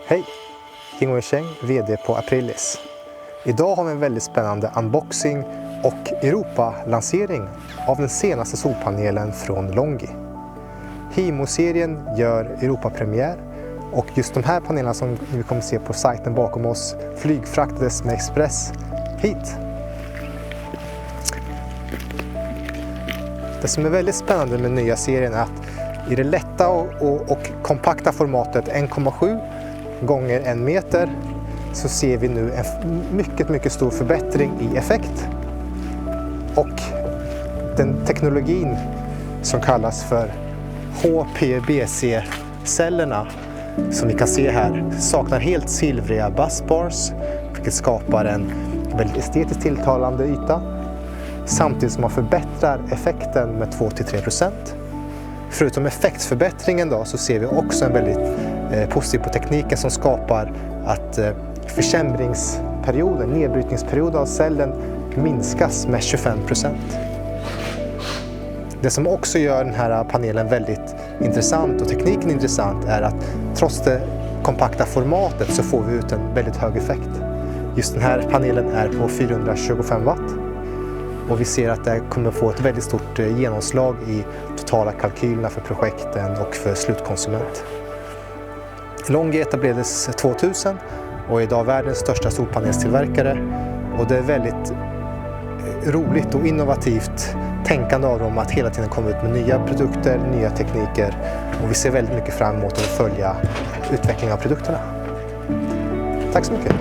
Hej! King Cheng, VD på Aprilis. Idag har vi en väldigt spännande unboxing och Europa-lansering av den senaste solpanelen från Longi. Himo-serien gör Europapremiär och just de här panelerna som vi kommer se på sajten bakom oss flygfraktades med Express hit. Det som är väldigt spännande med nya serien är att i det lätta och kompakta formatet 1,7 gånger 1 meter så ser vi nu en mycket stor förbättring i effekt. Och den teknologin som kallas för HPBC-cellerna som vi kan se här saknar helt silvriga busbars, vilket skapar en väldigt estetiskt tilltalande yta. Samtidigt som man förbättrar effekten med 2-3%. Förutom effektförbättringen då, så ser vi också en väldigt positiv på tekniken som skapar att försämringsperioden, nedbrytningsperioden av cellen minskas med 25%. Det som också gör den här panelen väldigt intressant och tekniken intressant är att trots det kompakta formatet så får vi ut en väldigt hög effekt. Just den här panelen är på 425 watt. Och vi ser att det kommer få ett väldigt stort genomslag i totala kalkylerna för projekten och för slutkonsument. Longi etablerades 2000 och är idag världens största solpanelstillverkare. Och det är väldigt roligt och innovativt tänkande av dem att hela tiden komma ut med nya produkter, nya tekniker. Och vi ser väldigt mycket fram emot att följa utvecklingen av produkterna. Tack så mycket!